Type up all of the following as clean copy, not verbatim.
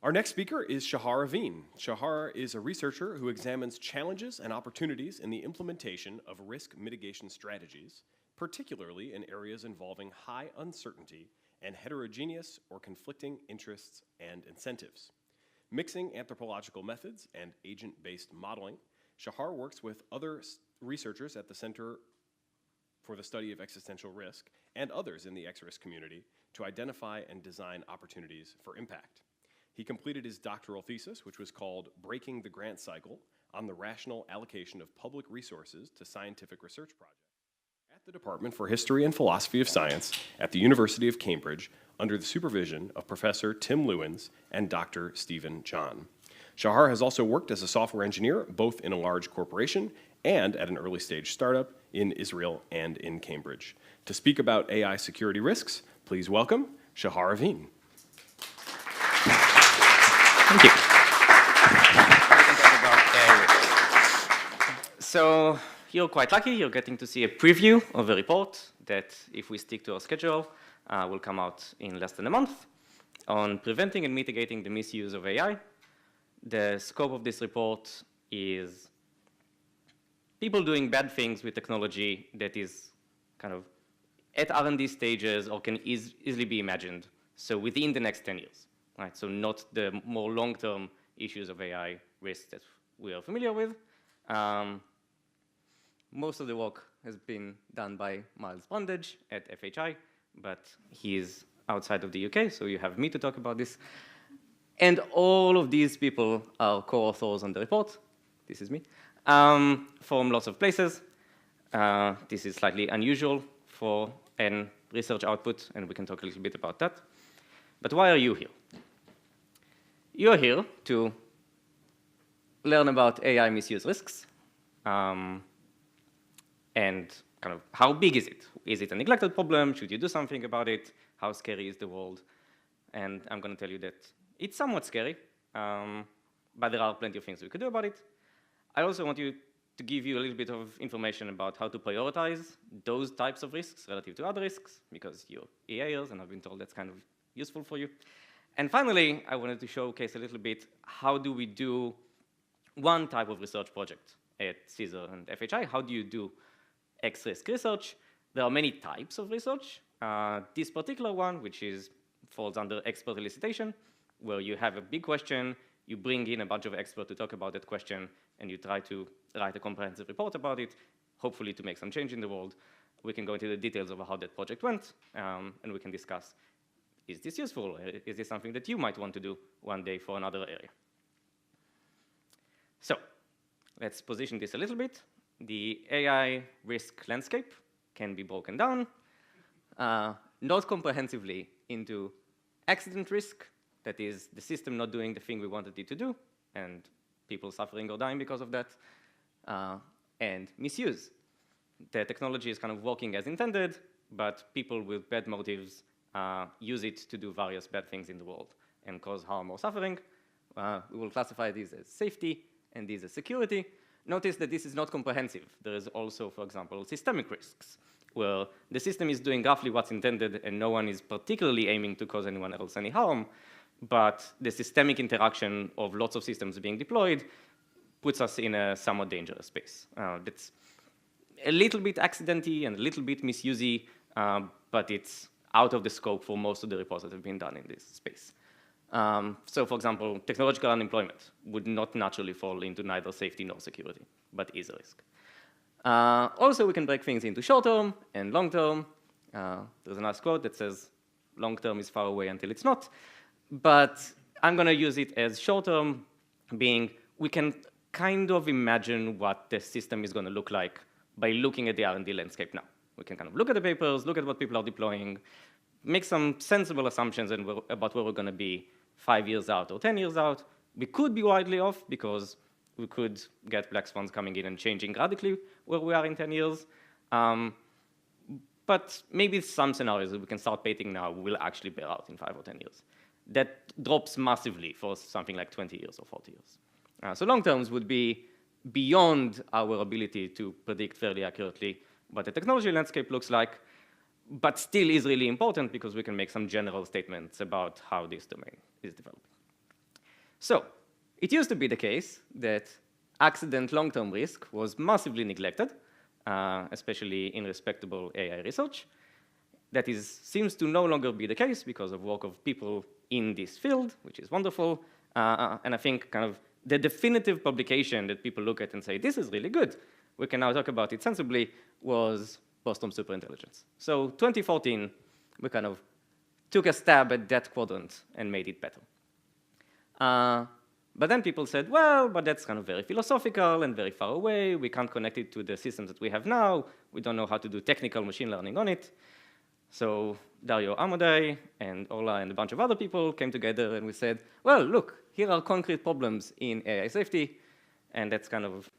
Our next speaker is Shahar Avin. Shahar is a researcher who examines challenges and opportunities in the implementation of risk mitigation strategies, particularly in areas involving high uncertainty and heterogeneous or conflicting interests and incentives. Mixing anthropological methods and agent-based modeling, Shahar works with other researchers at the Center for the Study of Existential Risk and others in the X-Risk community to identify and design opportunities for impact. He completed his doctoral thesis, which was called Breaking the Grant Cycle on the Rational Allocation of Public Resources to Scientific Research Projects at the Department for History and Philosophy of Science at the University of Cambridge under the supervision of Professor Tim Lewins and Dr. Stephen John. Shahar has also worked as a software engineer both in a large corporation and at an early stage startup in Israel and in Cambridge. To speak about AI security risks, please welcome Shahar Avin. Thank you. So you're quite lucky. You're getting to see a preview of a report that, if we stick to our schedule, will come out in less than a month on preventing and mitigating the misuse of AI. The scope of this report is people doing bad things with technology that is kind of at R&D stages or can easily be imagined, so within the next 10 years. Right, so not the more long-term issues of AI risks that we are familiar with. Most of the work has been done by Miles Brundage at FHI, but he outside of the UK, so you have me to talk about this. And all of these people are co-authors on the report. This is me, from lots of places. This is slightly unusual for a research output, and we can talk a little bit about that. But why are you here? You're here to learn about AI misuse risks, and kind of how big is it? Is it a neglected problem? Should you do something about it? How scary is the world? And I'm going to tell you that it's somewhat scary, but there are plenty of things we could do about it. I also want to give you a little bit of information about how to prioritize those types of risks relative to other risks, because you're EAers, and I've been told that's kind of useful for you. And finally, I wanted to showcase a little bit how do we do one type of research project at CSER and FHI. How do you do X-risk research? There are many types of research. This particular one, which falls under expert elicitation, where you have a big question, you bring in a bunch of experts to talk about that question, and you try to write a comprehensive report about it, hopefully to make some change in the world. We can go into the details of how that project went, and we can discuss, is this useful? Is this something that you might want to do one day for another area? So let's position this a little bit. The AI risk landscape can be broken down, not comprehensively, into accident risk, that is the system not doing the thing we wanted it to do, and people suffering or dying because of that, and misuse. The technology is kind of working as intended, but people with bad motives use it to do various bad things in the world and cause harm or suffering. We will classify these as safety and these as security. Notice that this is not comprehensive. There is also, for example, systemic risks, where the system is doing roughly what's intended and no one is particularly aiming to cause anyone else any harm, but the systemic interaction of lots of systems being deployed puts us in a somewhat dangerous space. That's a little bit accidenty and a little bit misusey, but it's out of the scope for most of the reports that have been done in this space. So, for example, technological unemployment would not naturally fall into neither safety nor security, but is a risk. Also, we can break things into short-term and long-term. There's a nice quote that says, long-term is far away until it's not. But I'm going to use it as short-term, being we can kind of imagine what the system is going to look like by looking at the R&D landscape now. We can kind of look at the papers, look at what people are deploying, make some sensible assumptions about where we're going to be 5 years out or 10 years out. We could be widely off because we could get black swans coming in and changing radically where we are in 10 years. But maybe some scenarios that we can start painting now will actually bear out in 5 or 10 years. That drops massively for something like 20 years or 40 years. So long terms would be beyond our ability to predict fairly accurately what the technology landscape looks like, but still is really important because we can make some general statements about how this domain is developing. So it used to be the case that accident long-term risk was massively neglected, especially in respectable AI research. That seems to no longer be the case because of work of people in this field, which is wonderful. And I think kind of the definitive publication that people look at and say, this is really good, we can now talk about it sensibly, was post-storm superintelligence. So 2014, we kind of took a stab at that quadrant and made it better. But then people said, well, but that's kind of very philosophical and very far away. We can't connect it to the systems that we have now. We don't know how to do technical machine learning on it. So Dario Amodei and Orla and a bunch of other people came together and we said, well, look, here are concrete problems in AI safety. And that's kind of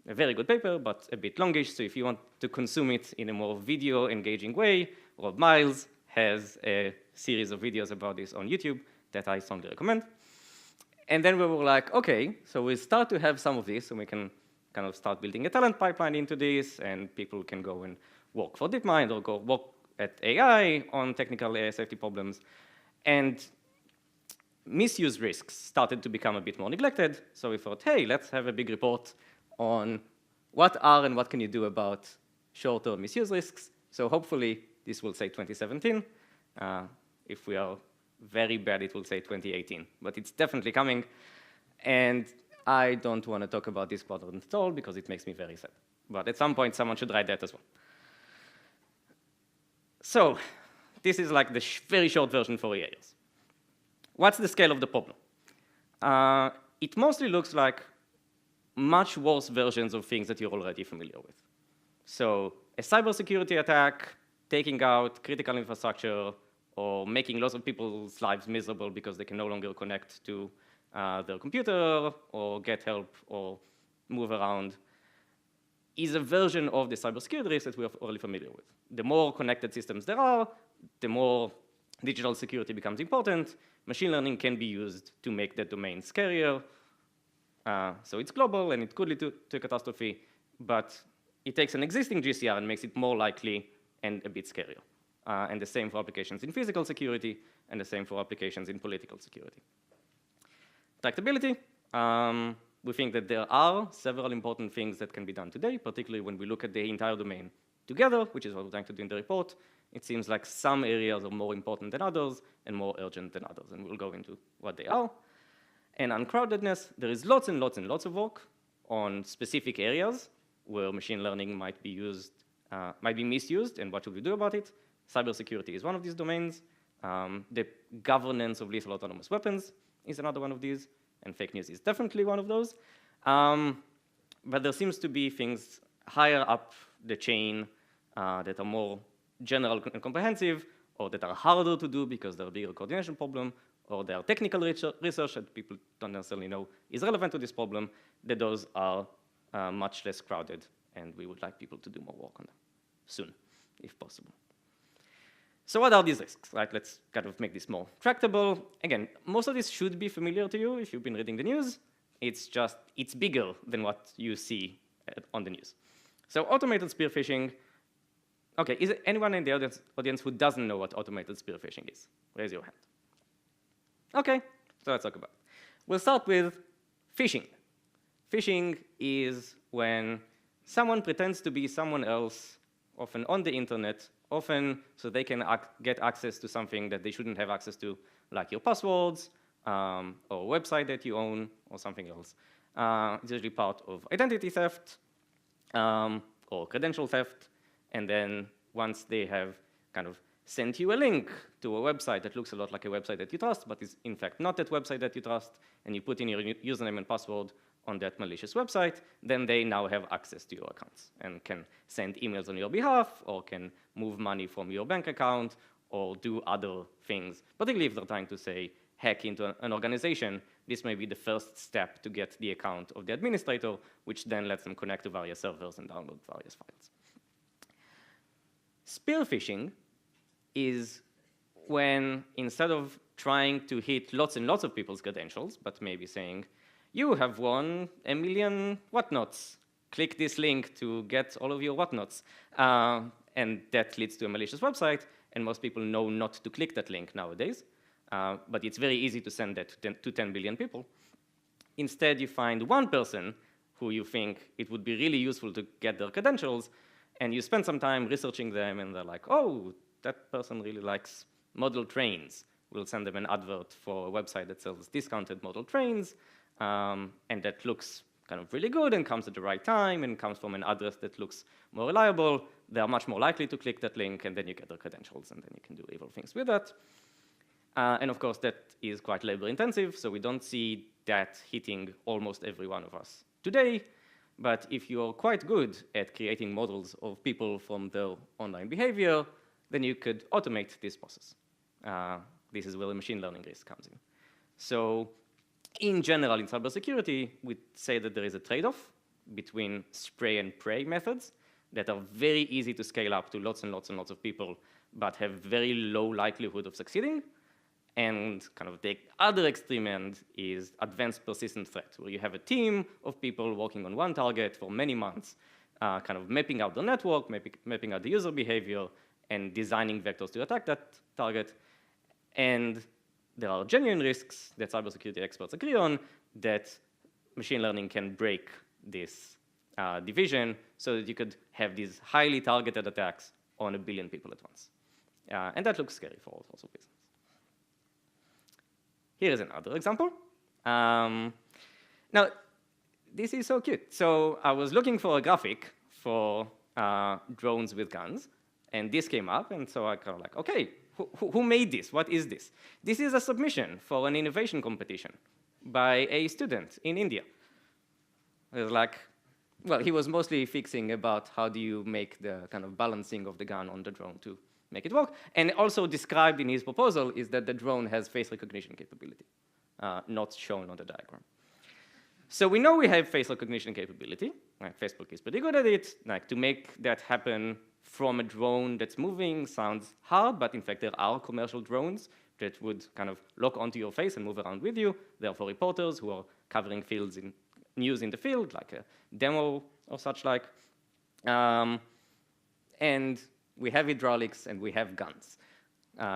a very good paper, but a bit longish. So if you want to consume it in a more video engaging way, Rob Miles has a series of videos about this on YouTube that I strongly recommend. And then we were like, okay, so we start to have some of this, and we can kind of start building a talent pipeline into this, and people can go and work for DeepMind or go work at AI on technical AI safety problems. And misuse risks started to become a bit more neglected, so we thought, hey, let's have a big report on what are and what can you do about short-term misuse risks. So hopefully this will say 2017. If we are very bad, it will say 2018, but it's definitely coming. And I don't want to talk about this quadrant at all because it makes me very sad. But at some point, someone should write that as well. So this is like the very short version for years. What's the scale of the problem? It mostly looks like much worse versions of things that you're already familiar with. So a cybersecurity attack, taking out critical infrastructure, or making lots of people's lives miserable because they can no longer connect to their computer, or get help, or move around, is a version of the cybersecurity risk that we are already familiar with. The more connected systems there are, the more digital security becomes important. Machine learning can be used to make the domain scarier. So it's global, and it could lead to a catastrophe, but it takes an existing GCR and makes it more likely and a bit scarier. And the same for applications in physical security, and the same for applications in political security. Tractability, we think that there are several important things that can be done today, particularly when we look at the entire domain together, which is what we're trying to do in the report. It seems like some areas are more important than others and more urgent than others, and we'll go into what they are. And uncrowdedness, there is lots and lots and lots of work on specific areas where machine learning might be used, might be misused, and what should we do about it. Cybersecurity is one of these domains. The governance of lethal autonomous weapons is another one of these, and fake news is definitely one of those. But there seems to be things higher up the chain that are more general and comprehensive, or that are harder to do because they're a bigger coordination problem, or they are technical research that people don't necessarily know is relevant to this problem, that those are much less crowded, and we would like people to do more work on them soon, if possible. So what are these risks? Right, let's kind of make this more tractable. Again, most of this should be familiar to you if you've been reading the news. It's bigger than what you see on the news. So automated spear phishing. Okay, is there anyone in the audience who doesn't know what automated spear phishing is? Raise your hand. Okay, so let's talk about it. We'll start with phishing. Phishing is when someone pretends to be someone else, often on the internet, often so they can get access to something that they shouldn't have access to, like your passwords, or a website that you own, or something else. It's usually part of identity theft, or credential theft, and then once they have kind of sent you a link to a website that looks a lot like a website that you trust, but is in fact not that website that you trust, and you put in your username and password on that malicious website, then they now have access to your accounts and can send emails on your behalf, or can move money from your bank account, or do other things. Particularly if they're trying to, say, hack into an organization, this may be the first step to get the account of the administrator, which then lets them connect to various servers and download various files. Spear phishing is when, instead of trying to hit lots and lots of people's credentials, but maybe saying, you have won 1 million whatnots. Click this link to get all of your whatnots. And that leads to a malicious website, and most people know not to click that link nowadays. but it's very easy to send that to 10 billion people. Instead, you find one person who you think it would be really useful to get their credentials, and you spend some time researching them, and they're like, oh, that person really likes model trains. We'll send them an advert for a website that sells discounted model trains, and that looks kind of really good and comes at the right time and comes from an address that looks more reliable. They are much more likely to click that link, and then you get their credentials, and then you can do evil things with that. And of course, that is quite labor intensive, so we don't see that hitting almost every one of us today. But if you're quite good at creating models of people from their online behavior, then you could automate this process. This is where the machine learning risk comes in. So in general, in cybersecurity, we say that there is a trade-off between spray and pray methods that are very easy to scale up to lots and lots and lots of people, but have very low likelihood of succeeding. And kind of the other extreme end is advanced persistent threat, where you have a team of people working on one target for many months, kind of mapping out the network, mapping out the user behavior, and designing vectors to attack that target. And there are genuine risks that cybersecurity experts agree on that machine learning can break this division so that you could have these highly targeted attacks on 1 billion people at once. And that looks scary for all sorts of reasons. Here is another example. Now, this is so cute. So I was looking for a graphic for drones with guns, and this came up, and so I kind of like, okay, who made this? What is this? This is a submission for an innovation competition by a student in India. It was like, well, he was mostly fixing about how do you make the kind of balancing of the gun on the drone to make it work. And also described in his proposal is that the drone has face recognition capability, not shown on the diagram. So we know we have face recognition capability. Right? Facebook is pretty good at it. Like, to make that happen from a drone that's moving sounds hard, but in fact there are commercial drones that would kind of lock onto your face and move around with you. They're for reporters who are covering fields in news in the field, like a demo or such like. And we have hydraulics and we have guns.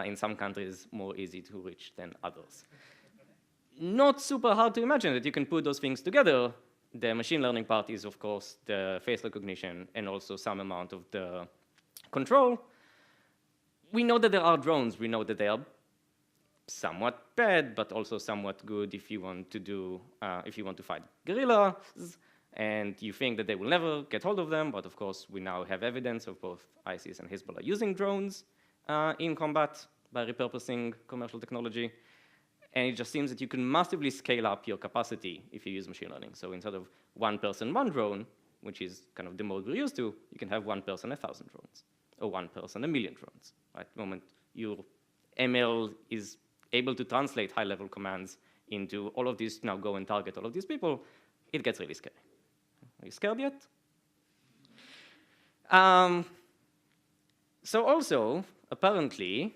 In some countries, more easy to reach than others. Not super hard to imagine that you can put those things together. The machine learning part is, of course, the face recognition and also some amount of the control. We know that there are drones. We know that they are somewhat bad, but also somewhat good if you want to do, if you want to fight guerrillas, and you think that they will never get hold of them. But of course, we now have evidence of both ISIS and Hezbollah using drones in combat by repurposing commercial technology. And it just seems that you can massively scale up your capacity if you use machine learning. So instead of one person, one drone, which is kind of the mode we're used to, you can have one person, 1,000 drones, or one person, 1,000,000 drones. Right? The moment your ML is able to translate high-level commands into all of these, now go and target all of these people, it gets really scary. Are you scared yet? So also, apparently,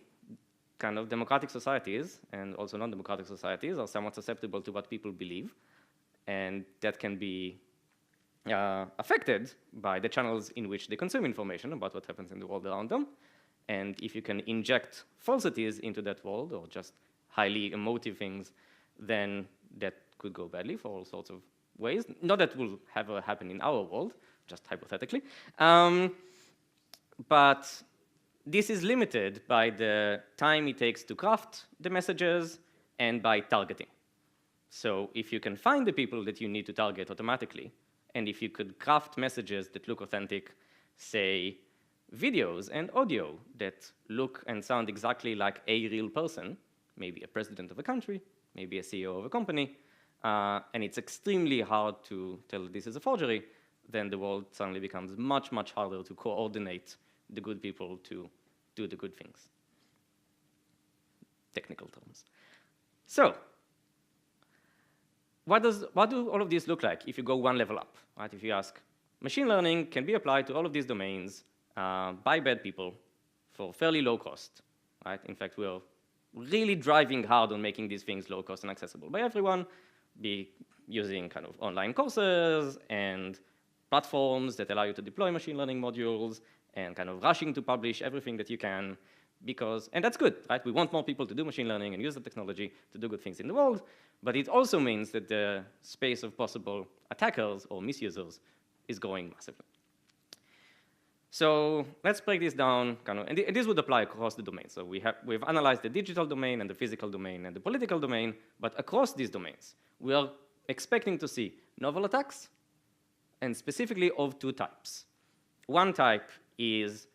kind of democratic societies and also non-democratic societies are somewhat susceptible to what people believe, and that can be affected by the channels in which they consume information about what happens in the world around them. And if you can inject falsities into that world or just highly emotive things, then that could go badly for all sorts of ways. Not that will ever happen in our world, just hypothetically. But this is limited by the time it takes to craft the messages and by targeting. So if you can find the people that you need to target automatically, and if you could craft messages that look authentic, say videos and audio that look and sound exactly like a real person, maybe a president of a country, maybe a CEO of a company, and it's extremely hard to tell this is a forgery, then the world suddenly becomes much, much harder to coordinate the good people to do the good things. Technical terms. So, what do all of these look like if you go one level up? Right? If you ask, machine learning can be applied to all of these domains by bad people for fairly low cost. Right? In fact, we're really driving hard on making these things low cost and accessible by everyone, be using kind of online courses and platforms that allow you to deploy machine learning modules and kind of rushing to publish everything that you can because, and that's good, right? We want more people to do machine learning and use the technology to do good things in the world, but it also means that the space of possible attackers or misusers is growing massively. So let's break this down, and this would apply across the domains. So we've analyzed the digital domain and the physical domain and the political domain, but across these domains, we are expecting to see novel attacks, and specifically of two types. One type is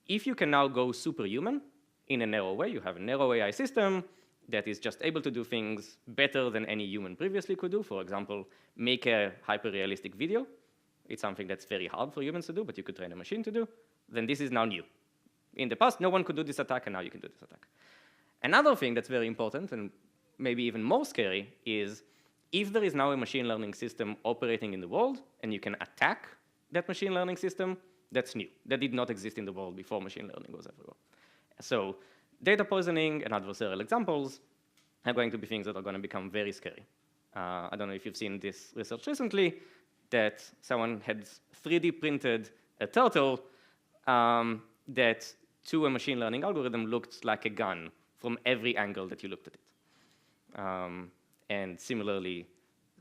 if you can now go superhuman in a narrow way, you have a narrow AI system that is just able to do things better than any human previously could do. For example, make a hyper-realistic video. It's something that's very hard for humans to do, but you could train a machine to do. Then this is now new. In the past, no one could do this attack, and now you can do this attack. Another thing that's very important, and maybe even more scary, is if there is now a machine learning system operating in the world, and you can attack that machine learning system, that's new. That did not exist in the world before machine learning was everywhere. So data poisoning and adversarial examples are going to be things that are going to become very scary. I don't know if you've seen this research recently, that someone had 3D printed a turtle that to a machine learning algorithm looked like a gun from every angle that you looked at it. And similarly,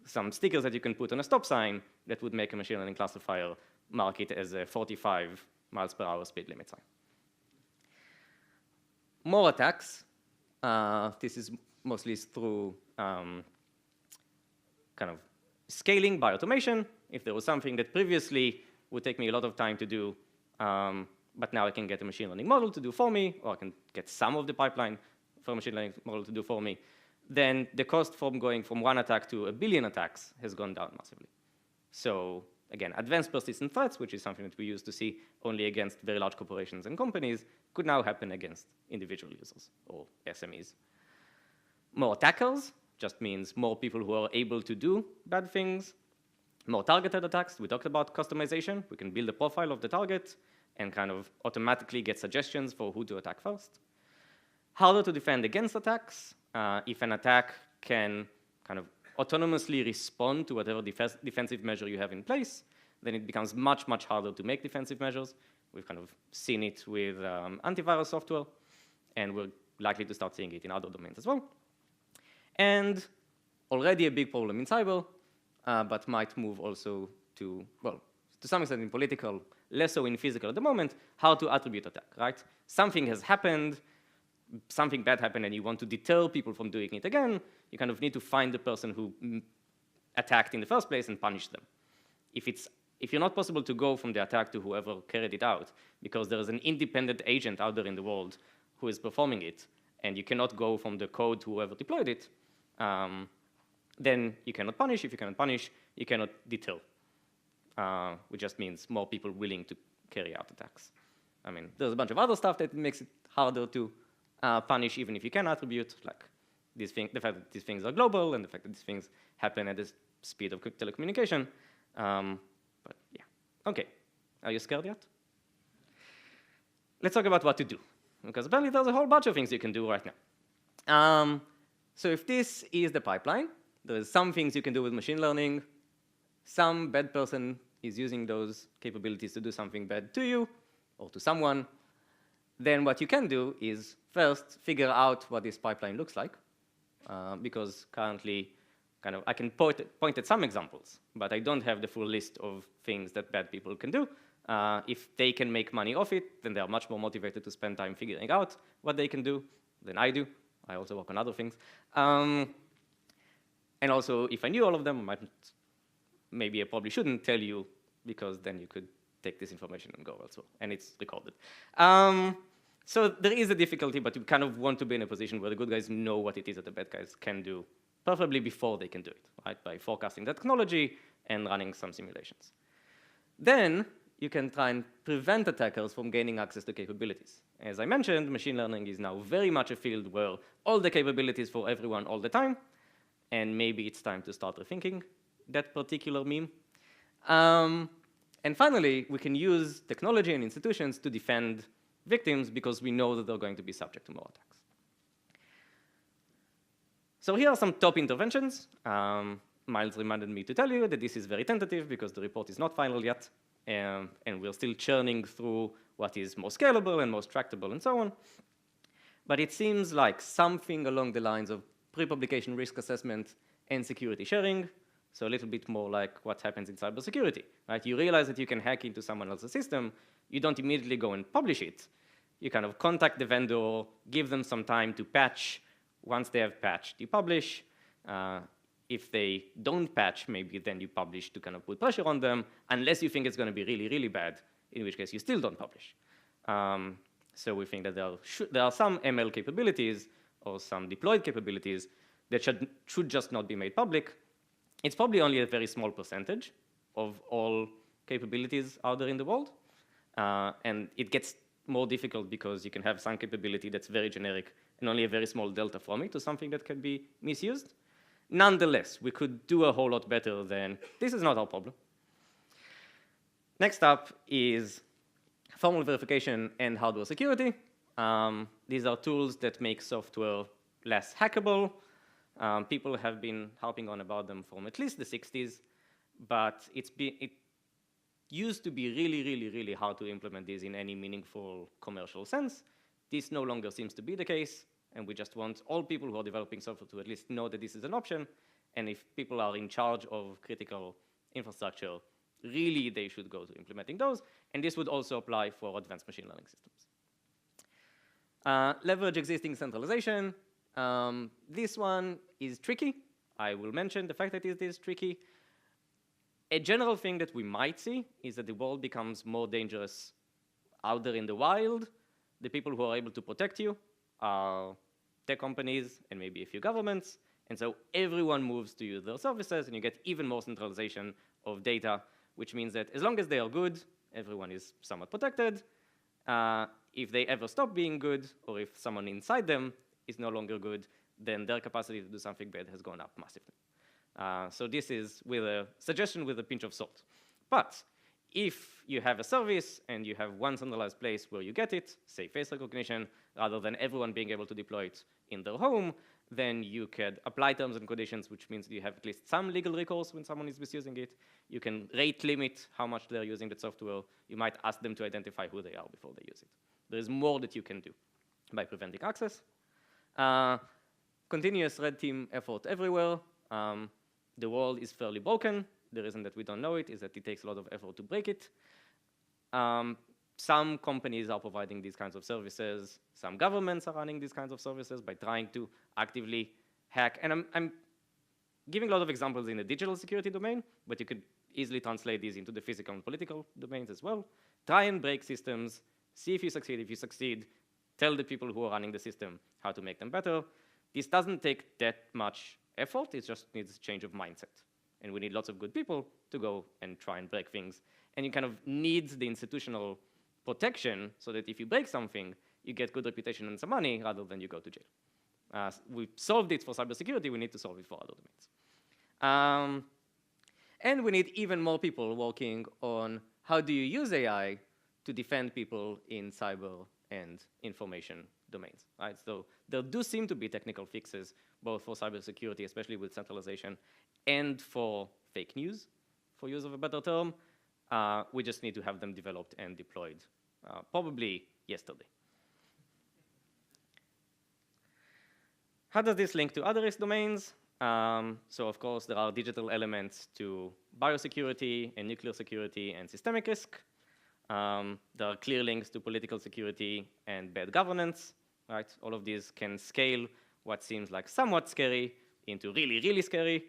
some stickers that you can put on a stop sign that would make a machine learning classifier mark it as a 45 miles per hour speed limit sign. More attacks. This is mostly through kind of scaling by automation. If there was something that previously would take me a lot of time to do, but now I can get a machine learning model to do for me, or I can get some of the pipeline for a machine learning model to do for me, then the cost from going from 1 attack to 1 billion attacks has gone down massively. So again, advanced persistent threats, which is something that we used to see only against very large corporations and companies, could now happen against individual users or SMEs. More attackers just means more people who are able to do bad things. More targeted attacks. We talked about customization. We can build a profile of the target and kind of automatically get suggestions for who to attack first. Harder to defend against attacks. If an attack can kind of autonomously respond to whatever defensive measure you have in place, then it becomes much, much harder to make defensive measures. We've kind of seen it with antivirus software, and we're likely to start seeing it in other domains as well. And already a big problem in cyber, but might move also to, well, to some extent in political, less so in physical at the moment, how to attribute attack, right? Something has happened, something bad happened, and you want to deter people from doing it again, you kind of need to find the person who attacked in the first place and punish them. If you're not possible to go from the attack to whoever carried it out, because there is an independent agent out there in the world who is performing it, and you cannot go from the code to whoever deployed it, then you cannot punish. If you cannot punish, you cannot deter, which just means more people willing to carry out attacks. I mean, there's a bunch of other stuff that makes it harder to punish, even if you can attribute, like the fact that these things are global and the fact that these things happen at the speed of telecommunication. But yeah, okay. Are you scared yet? Let's talk about what to do, because apparently there's a whole bunch of things you can do right now. So if this is the pipeline, there's some things you can do with machine learning. Some bad person is using those capabilities to do something bad to you or to someone. Then what you can do is first figure out what this pipeline looks like, because currently kind of I can point at some examples, but I don't have the full list of things that bad people can do. If they can make money off it, then they are much more motivated to spend time figuring out what they can do than I do. I also work on other things. And also, if I knew all of them, maybe I probably shouldn't tell you, because then you could take this information and go elsewhere, and it's recorded. So there is a difficulty, but you kind of want to be in a position where the good guys know what it is that the bad guys can do, preferably before they can do it, right? By forecasting the technology and running some simulations. Then you can try and prevent attackers from gaining access to capabilities. As I mentioned, machine learning is now very much a field where all the capabilities for everyone all the time, and maybe it's time to start rethinking that particular meme. And finally, we can use technology and institutions to defend victims because we know that they're going to be subject to more attacks. So here are some top interventions. Miles reminded me to tell you that this is very tentative because the report is not final yet. and we're still churning through what is most scalable and most tractable and so on. But it seems like something along the lines of pre-publication risk assessment and security sharing, so a little bit more like what happens in cybersecurity, right? You realize that you can hack into someone else's system, you don't immediately go and publish it. You kind of contact the vendor, give them some time to patch. Once they have patched, you publish. If they don't patch, maybe then you publish to kind of put pressure on them, unless you think it's going to be really, really bad, in which case you still don't publish. So we think that there are some ML capabilities or some deployed capabilities that should just not be made public. It's probably only a very small percentage of all capabilities out there in the world. And it gets more difficult because you can have some capability that's very generic and only a very small delta from it to something that can be misused. Nonetheless, we could do a whole lot better than this is not our problem. Next up is formal verification and hardware security. These are tools that make software less hackable. People have been harping on about them from at least the 60s, but it used to be really, really, really hard to implement these in any meaningful commercial sense. This no longer seems to be the case, and we just want all people who are developing software to at least know that this is an option, and if people are in charge of critical infrastructure, really they should go to implementing those, and this would also apply for advanced machine learning systems. Leverage existing centralization. This one is tricky. I will mention the fact that it is tricky. A general thing that we might see is that the world becomes more dangerous out there in the wild. The people who are able to protect you are tech companies and maybe a few governments. And so everyone moves to use their services, and you get even more centralization of data, which means that as long as they are good, everyone is somewhat protected. If they ever stop being good, or if someone inside them is no longer good, then their capacity to do something bad has gone up massively. So this is with a suggestion with a pinch of salt. But if you have a service and you have one centralized place where you get it, say face recognition, rather than everyone being able to deploy it in their home, then you could apply terms and conditions, which means you have at least some legal recourse when someone is misusing it. You can rate limit how much they're using the software. You might ask them to identify who they are before they use it. There is more that you can do by preventing access. Continuous red team effort everywhere. The world is fairly broken. The reason that we don't know it is that it takes a lot of effort to break it. Some companies are providing these kinds of services. Some governments are running these kinds of services by trying to actively hack. And I'm giving a lot of examples in the digital security domain, but you could easily translate these into the physical and political domains as well. Try and break systems, see if you succeed. If you succeed, tell the people who are running the system how to make them better. This doesn't take that much effort. It just needs a change of mindset. And we need lots of good people to go and try and break things. And you kind of need the institutional protection so that if you break something, you get good reputation and some money rather than you go to jail. We solved it for cybersecurity. We need to solve it for other domains. And we need even more people working on how do you use AI to defend people in cyber and information domains, right? So there do seem to be technical fixes, both for cybersecurity, especially with centralization, and for fake news, for use of a better term. We just need to have them developed and deployed, probably yesterday. How does this link to other risk domains? So of course, there are digital elements to biosecurity and nuclear security and systemic risk. There are clear links to political security and bad governance, right? All of these can scale what seems like somewhat scary into really, really scary.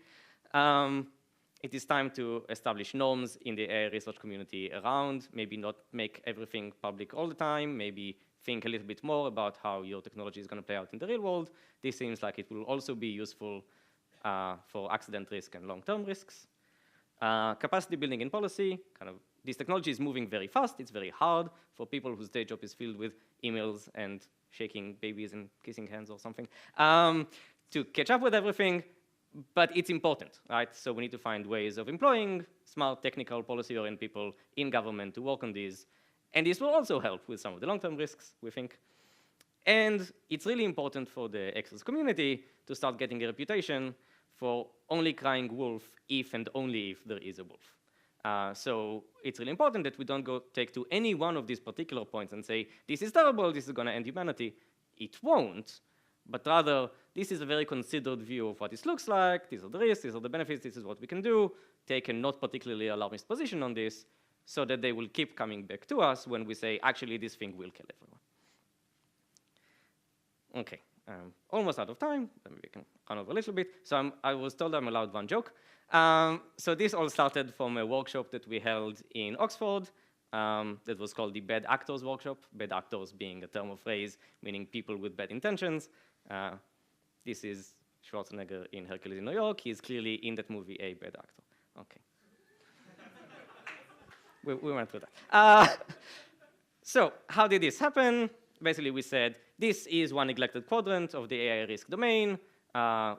It is time to establish norms in the AI research community around, maybe not make everything public all the time, maybe think a little bit more about how your technology is going to play out in the real world. This seems like it will also be useful for accident risk and long-term risks. Capacity building in policy, this technology is moving very fast. It's very hard for people whose day job is filled with emails and shaking babies and kissing hands or something to catch up with everything. But it's important, right? So we need to find ways of employing smart technical policy-oriented people in government to work on these. And this will also help with some of the long-term risks, we think. And it's really important for the access community to start getting a reputation for only crying wolf if and only if there is a wolf. So it's really important that we don't go take to any one of these particular points and say, this is terrible, this is going to end humanity. It won't, but rather, this is a very considered view of what this looks like, these are the risks, these are the benefits, this is what we can do, take a not particularly alarmist position on this, so that they will keep coming back to us when we say, actually, this thing will kill everyone. Okay, almost out of time, maybe we can run over a little bit. So I was told I'm allowed one joke. So this all started from a workshop that we held in Oxford that was called the Bad Actors Workshop, bad actors being a term of phrase, meaning people with bad intentions. This is Schwarzenegger in Hercules in New York. He is clearly in that movie a bad actor. Okay. we went through that. So how did this happen? Basically, we said, this is one neglected quadrant of the AI risk domain.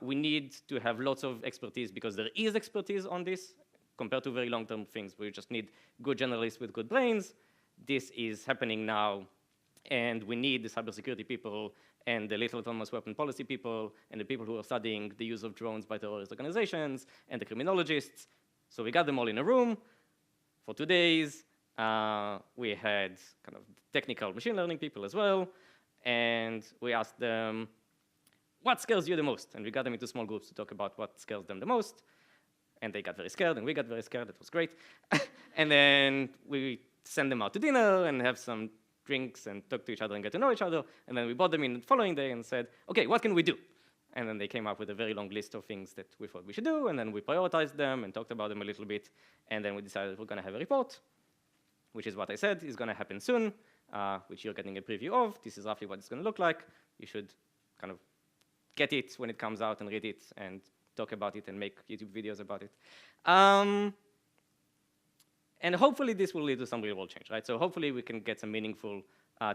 We need to have lots of expertise because there is expertise on this compared to very long-term things. We just need good generalists with good brains. This is happening now, and we need the cybersecurity people and the lethal autonomous weapon policy people and the people who are studying the use of drones by terrorist organizations and the criminologists. So we got them all in a room for 2 days. We had kind of technical machine learning people as well, and we asked them, what scares you the most? And we got them into small groups to talk about what scares them the most. And they got very scared, and we got very scared. It was great. And then we sent them out to dinner and have some drinks and talk to each other and get to know each other. And then we brought them in the following day and said, OK, what can we do? And then they came up with a very long list of things that we thought we should do. And then we prioritized them and talked about them a little bit. And then we decided we're going to have a report, which is what I said is going to happen soon, which you're getting a preview of. This is roughly what it's going to look like. You should kind of get it when it comes out and read it and talk about it and make YouTube videos about it. And hopefully this will lead to some real world change, right? So hopefully we can get some meaningful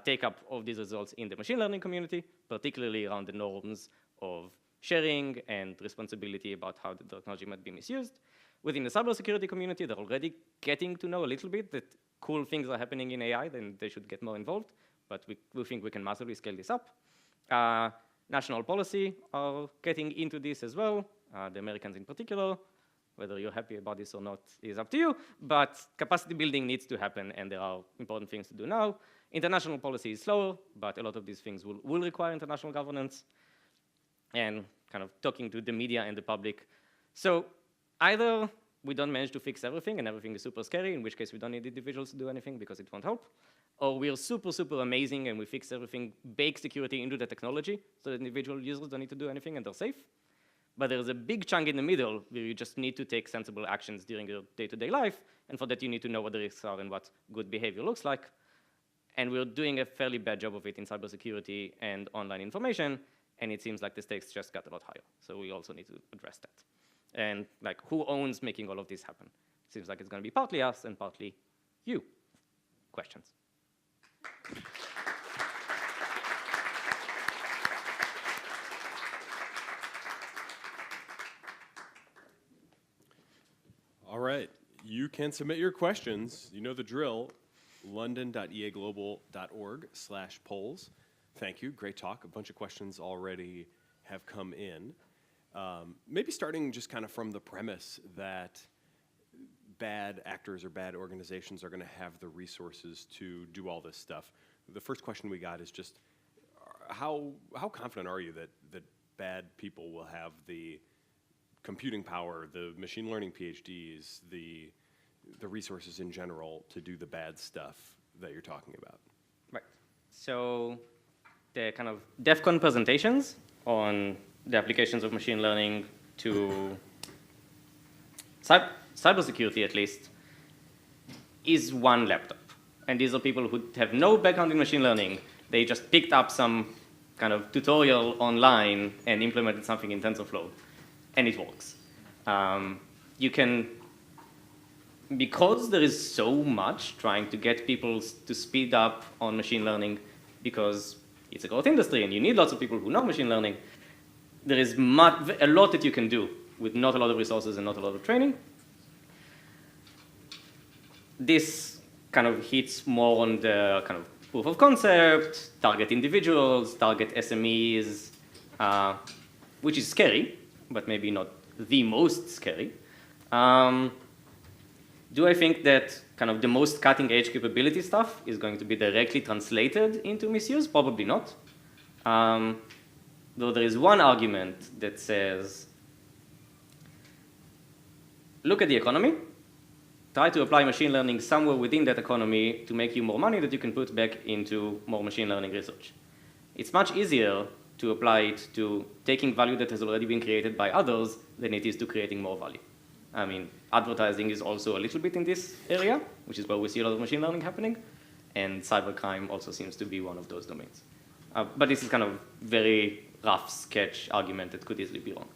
take-up of these results in the machine learning community, particularly around the norms of sharing and responsibility about how the technology might be misused. Within the cybersecurity community, they're already getting to know a little bit that cool things are happening in AI, then they should get more involved. But we think we can massively scale this up. National policy are getting into this as well, the Americans in particular. Whether you're happy about this or not is up to you, but capacity building needs to happen, and there are important things to do now. International policy is slower, but a lot of these things will require international governance and kind of talking to the media and the public. So either we don't manage to fix everything and everything is super scary, in which case we don't need individuals to do anything because it won't help, or we're super, super amazing and we fix everything, bake security into the technology so that individual users don't need to do anything and they're safe. But there's a big chunk in the middle where you just need to take sensible actions during your day-to-day life, and for that you need to know what the risks are and what good behavior looks like. And we're doing a fairly bad job of it in cybersecurity and online information, and it seems like the stakes just got a lot higher. So we also need to address that. And like, who owns making all of this happen? Seems like it's going to be partly us and partly you. Questions? All right, you can submit your questions. You know the drill, london.eaglobal.org/polls. Thank you, great talk. A bunch of questions already have come in. Maybe starting just kind of from the premise that bad actors or bad organizations are going to have the resources to do all this stuff. The first question we got is just, how confident are you that bad people will have the computing power, the machine learning PhDs, the resources in general to do the bad stuff that you're talking about? Right. So the kind of DEFCON presentations on the applications of machine learning to cybersecurity, at least, is one laptop. And these are people who have no background in machine learning. They just picked up some kind of tutorial online and implemented something in TensorFlow. And it works. You can, because there is so much trying to get people to speed up on machine learning, because it's a growth industry and you need lots of people who know machine learning, there is a lot that you can do with not a lot of resources and not a lot of training. This kind of hits more on the kind of proof of concept, target individuals, target SMEs, which is scary, but maybe not the most scary. Do I think that kind of the most cutting edge capability stuff is going to be directly translated into misuse? Probably not. Though there is one argument that says, look at the economy, try to apply machine learning somewhere within that economy to make you more money that you can put back into more machine learning research. It's much easier to apply it to taking value that has already been created by others than it is to creating more value. I mean, advertising is also a little bit in this area, which is where we see a lot of machine learning happening, and cybercrime also seems to be one of those domains. But this is kind of very rough sketch argument that could easily be wrong.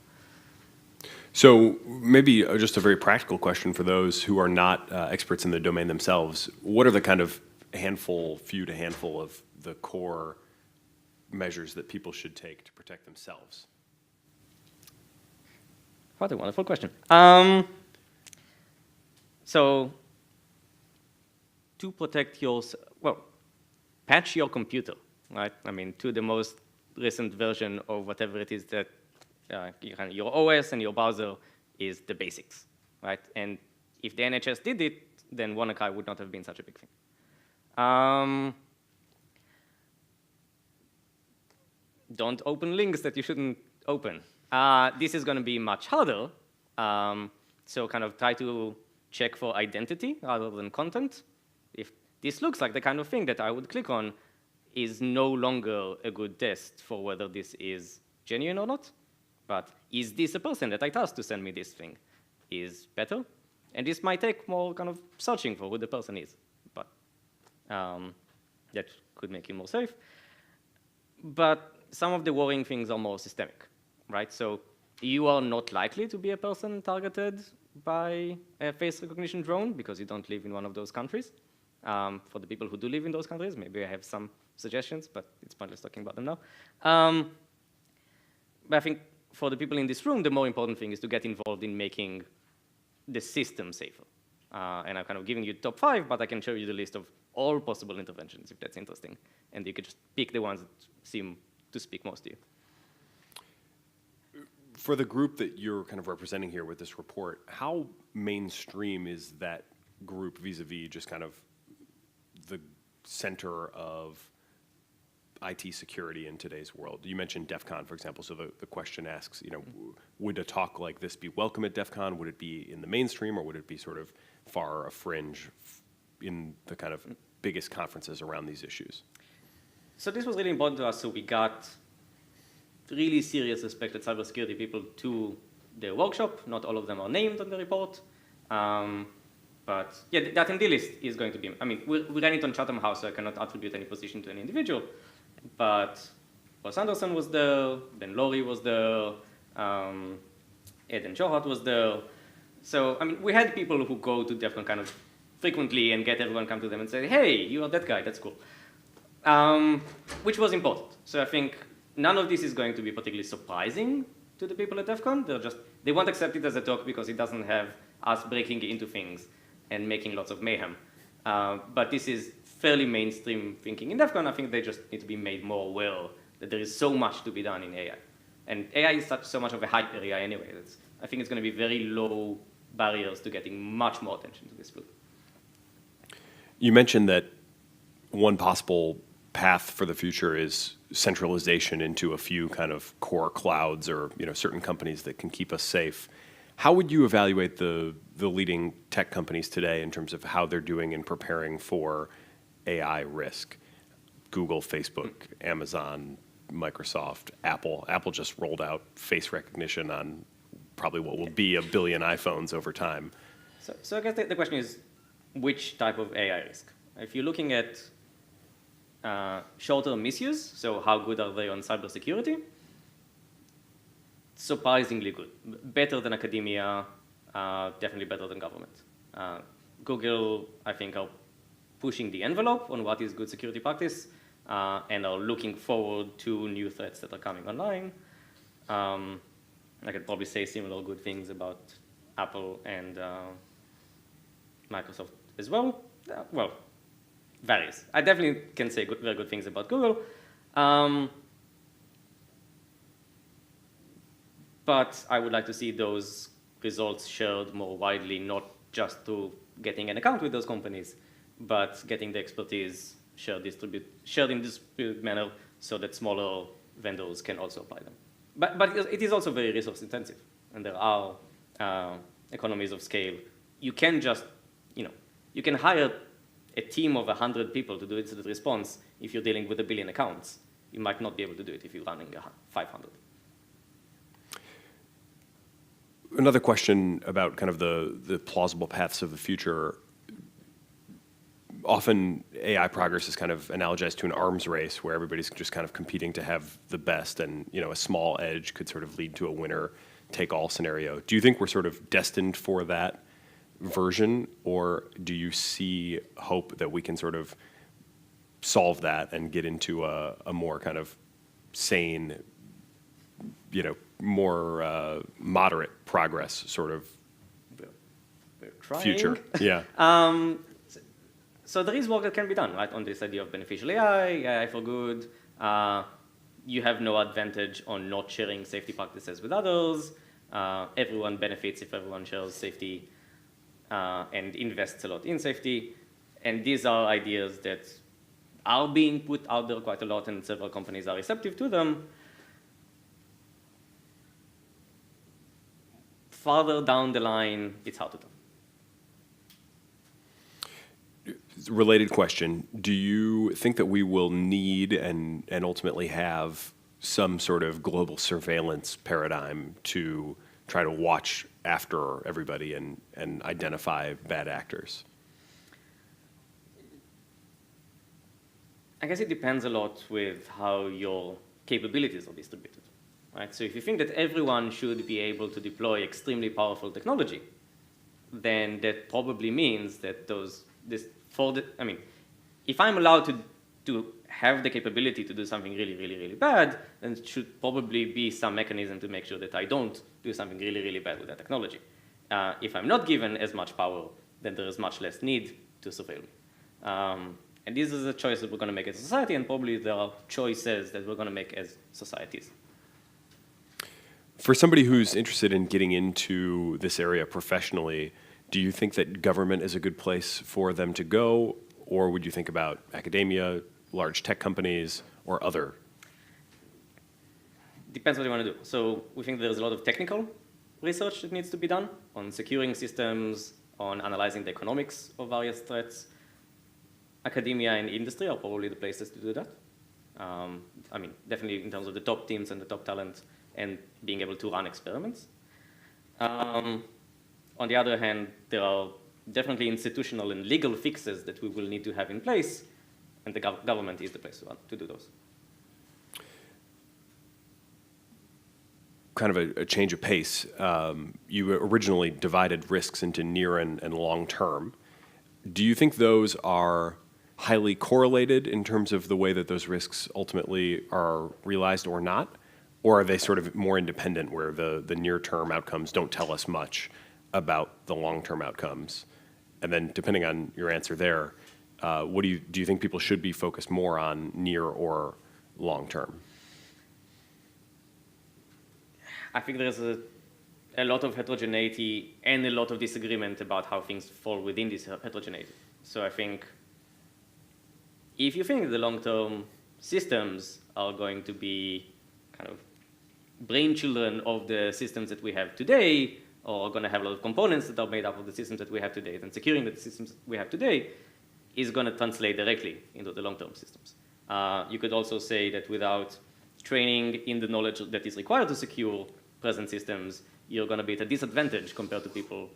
So maybe just a very practical question for those who are not experts in the domain themselves. What are the kind of few to handful of the core measures that people should take to protect themselves? What a wonderful question. So to protect patch your computer, right? I mean, to the most recent version of whatever it is that your OS and your browser is the basics, right? And if the NHS did it, then WannaCry would not have been such a big thing. Don't open links that you shouldn't open. This is going to be much harder. So kind of try to check for identity rather than content. If this looks like the kind of thing that I would click on, is no longer a good test for whether this is genuine or not. But is this a person that I tasked to send me this thing? Is better. And this might take more kind of searching for who the person is. But that could make you more safe. But some of the worrying things are more systemic, right? So you are not likely to be a person targeted by a face recognition drone because you don't live in one of those countries. For the people who do live in those countries, maybe I have some suggestions, but it's pointless talking about them now. But I think for the people in this room, the more important thing is to get involved in making the system safer. And I'm kind of giving you top 5, but I can show you the list of all possible interventions if that's interesting. And you could just pick the ones that seem to speak most to you. For the group that you're kind of representing here with this report, how mainstream is that group vis-a-vis just kind of the center of IT security in today's world? You mentioned DEFCON, for example, so the question asks, would a talk like this be welcome at DEFCON? Would it be in the mainstream, or would it be sort of far a fringe in the kind of biggest conferences around these issues? So this was really important to us, so we got really serious respected cybersecurity people to the workshop. Not all of them are named on the report. But yeah, the attendee list is going to be, I mean, we ran it on Chatham House, so I cannot attribute any position to any individual. But Ross Anderson was there, Ben Laurie was there, Eden Johart was there. So, I mean, we had people who go to DEFCON kind of frequently and get everyone come to them and say, hey, you are that guy, that's cool. Which was important. So I think none of this is going to be particularly surprising to the people at DEFCON. They won't accept it as a talk because it doesn't have us breaking into things and making lots of mayhem. But this is fairly mainstream thinking in DEFCON. I think they just need to be made more aware that there is so much to be done in AI. And AI is so much of a hype area anyway. I think it's going to be very low barriers to getting much more attention to this field. You mentioned that one possible path for the future is centralization into a few kind of core clouds or certain companies that can keep us safe. How would you evaluate the leading tech companies today in terms of how they're doing in preparing for AI risk? Google, Facebook, Amazon, Microsoft, Apple. Apple just rolled out face recognition on probably what will be 1 billion iPhones over time. So I guess the question is, which type of AI risk? If you're looking at short-term misuse, so how good are they on cybersecurity? Surprisingly good. Better than academia, definitely better than government. Google, I think, are pushing the envelope on what is good security practice and are looking forward to new threats that are coming online. I could probably say similar good things about Apple and Microsoft as well. Well, varies. I definitely can say very good things about Google. But I would like to see those results shared more widely, not just through getting an account with those companies, but getting the expertise shared in distributed manner so that smaller vendors can also apply them. But it is also very resource intensive, and there are economies of scale. You can just, you can hire a team of 100 people to do incident response if you're dealing with 1 billion accounts. You might not be able to do it if you're running 500. Another question about kind of the plausible paths of the future. Often AI progress is kind of analogized to an arms race where everybody's just kind of competing to have the best, and a small edge could sort of lead to a winner-take-all scenario. Do you think we're sort of destined for that version, or do you see hope that we can sort of solve that and get into a more kind of sane, more moderate progress sort of future? Yeah. So there is work that can be done, right, on this idea of beneficial AI for good. You have no advantage on not sharing safety practices with others. Everyone benefits if everyone shares safety and invests a lot in safety. And these are ideas that are being put out there quite a lot, and several companies are receptive to them. Farther down the line, it's hard to tell. Related question, do you think that we will need and ultimately have some sort of global surveillance paradigm to try to watch after everybody and identify bad actors? I guess it depends a lot with how your capabilities are distributed, right? So if you think that everyone should be able to deploy extremely powerful technology, then that probably means that if I'm allowed to have the capability to do something really, really, really bad, then it should probably be some mechanism to make sure that I don't do something really, really bad with that technology. If I'm not given as much power, then there is much less need to surveil me. And this is a choice that we're going to make as a society, and probably there are choices that we're going to make as societies. For somebody who's interested in getting into this area professionally, do you think that government is a good place for them to go, or would you think about academia, large tech companies, or other? Depends what you want to do. So we think there's a lot of technical research that needs to be done on securing systems, on analyzing the economics of various threats. Academia and industry are probably the places to do that. Definitely in terms of the top teams and the top talent and being able to run experiments. On the other hand, there are definitely institutional and legal fixes that we will need to have in place, and the government is the place to do those. Kind of a change of pace. You originally divided risks into near and long term. Do you think those are highly correlated in terms of the way that those risks ultimately are realized or not? Or are they sort of more independent, where the near-term outcomes don't tell us much about the long-term outcomes? And then depending on your answer there, do you think people should be focused more on near or long-term? I think there's a lot of heterogeneity and a lot of disagreement about how things fall within this heterogeneity. So I think if you think the long-term systems are going to be kind of brainchildren of the systems that we have today, or are going to have a lot of components that are made up of the systems that we have today, then securing the systems we have today is going to translate directly into the long-term systems. You could also say that without training in the knowledge that is required to secure present systems, you're going to be at a disadvantage compared to people.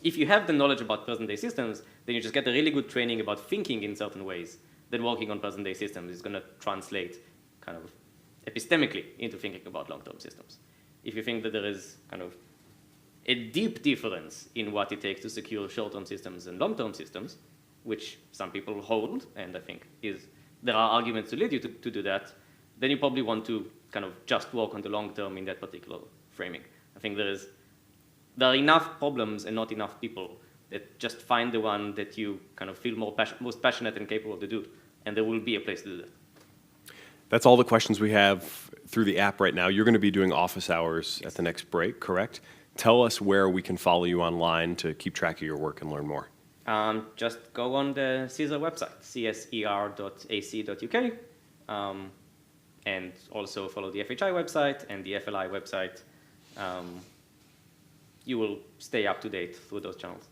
If you have the knowledge about present-day systems, then you just get a really good training about thinking in certain ways. Then working on present-day systems is going to translate kind of epistemically into thinking about long-term systems. If you think that there is kind of a deep difference in what it takes to secure short-term systems and long-term systems, which some people hold, and I think there are arguments to lead you to do that, then you probably want to kind of just work on the long-term in that particular framing. I think there are enough problems and not enough people that just find the one that you kind of feel most passionate and capable to do, and there will be a place to do that. That's all the questions we have through the app right now. You're going to be doing office hours at the next break, correct? Tell us where we can follow you online to keep track of your work and learn more. Just go on the CSER website, cser.ac.uk, and also follow the FHI website and the FLI website. You will stay up to date through those channels.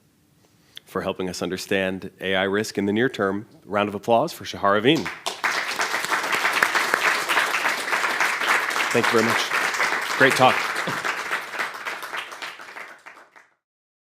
For helping us understand AI risk in the near term, round of applause for Shahar Avin. Thank you very much. Great talk.